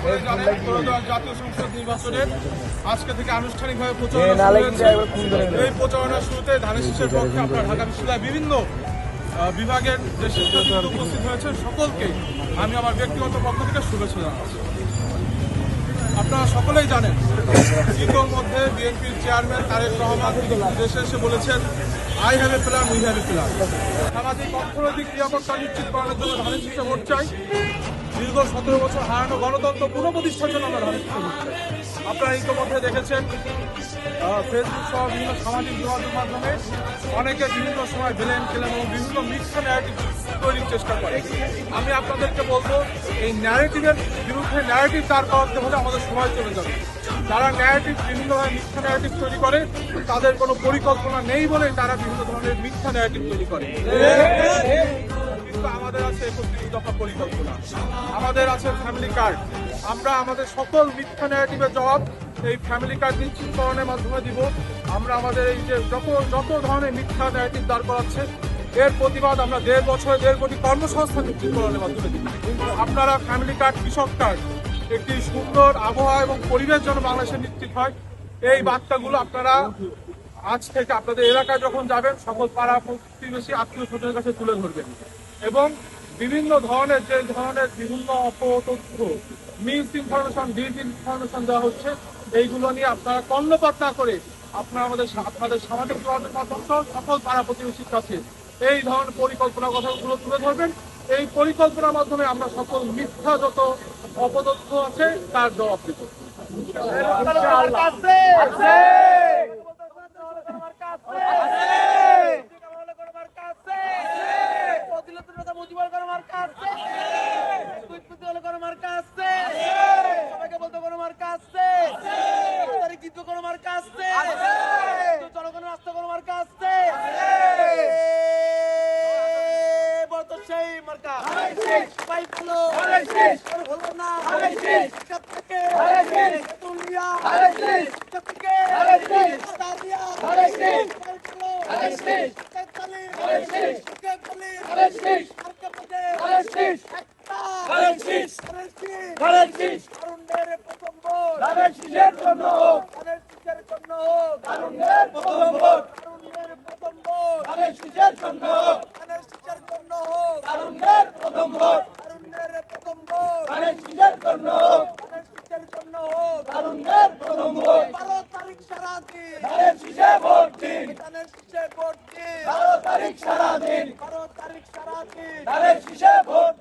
সকলে জানেন জাতীয় সংসদ নির্বাচনে আজকে থেকে আনুষ্ঠানিকভাবে প্রচারণা শুরু হয়েছে। এই প্রচারণার শুরুতে ধানের শীষের পক্ষে আপনার ঢাকা বিশ্ববিদ্যালয়ের বিভিন্ন বিভাগের যে শিক্ষার্থীরা উপস্থিত হয়েছে সকলকে আমি আমার ব্যক্তিগত পক্ষ থেকে শুভেচ্ছা জানাচ্ছি। আপনারা সকলেই জানেন ইতিমধ্যে বিএনপির চেয়ারম্যান তারেক রহমান দেশে এসে বলেছেন I have a plan, we have a plan. সামাজিক অর্থনৈতিক নিরাপত্তা নিশ্চিত করার জন্য ধানের শীষে ভোট চাই। দীর্ঘ 17 বছর হারানো গণতন্ত্র পুনঃপ্রতিষ্ঠার জন্য আমরা ধানের শীষে ভোট চাই। আপনারা ইতিমধ্যে দেখেছেন ফেসবুক সহ বিভিন্ন সামাজিক যোগাযোগ মাধ্যমে অনেকে বিভিন্ন সময় ভিলেন খেলেন এবং বিভিন্ন মিথ্যা ন্যারেটিভ তৈরির চেষ্টা করে। আমি আপনাদেরকে বলবো এই ন্যারেটিভের বিরুদ্ধে ন্যারেটিভ দাঁড় করাতে হলে আমাদের সময় চলে যাবে। যারা ন্যারেটিভ বিভিন্নভাবে মিথ্যা ন্যারেটিভ তৈরি করে তাদের কোনো পরিকল্পনা নেই বলে তারা বিভিন্ন ধরনের মিথ্যা ন্যারেটিভ তৈরি করে। কিন্তু আমাদের আছে 31 দফা পরিকল্পনা, আমাদের আছে ফ্যামিলি কার্ড। আমরা আমাদের সকল মিথ্যা ন্যারেটিভের জবাব এই ফ্যামিলি কার্ড নিশ্চিতকরণের মাধ্যমে দিব। আমরা আমাদের এই যে যত ধরনের মিথ্যা ন্যারেটিভ দাঁড় করাচ্ছে এর প্রতিবাদ আমরা 1.5 বছরে 1.5 কোটি কর্মসংস্থান নিশ্চিতকরণের মাধ্যমে দিব। আপনারা ফ্যামিলি কার্ড, কৃষক কার্ড, একটি সুন্দর আবহাওয়া এবং পরিবেশ যেন বাংলাদেশে নিশ্চিত হয় এই বার্তাগুলো আপনারা আজ থেকে আপনাদের এলাকায় যখন যাবেন সকল পাড়া প্রতিবেশী আত্মীয় স্বজনের কাছে তুলে ধরবেন এবং বিভিন্ন ধরনের যে ধরনের বিভিন্ন অপতথ্য, মিস ইনফরমেশন, ডিসইনফরমেশন দেওয়া হচ্ছে এইগুলো নিয়ে আপনারা কর্ণপাত না করে আপনারা আপনাদের সামাজিক যোগাযোগ মাধ্যম সহ সকল পাড়া প্রতিবেশীর কাছে এই ধরনের পরিকল্পনা কথাগুলো তুলে ধরবেন। এই পরিকল্পনার মাধ্যমে আমরা সকল মিথ্যা যত অপতথ্য আছে তার জবাব দেব। ভোট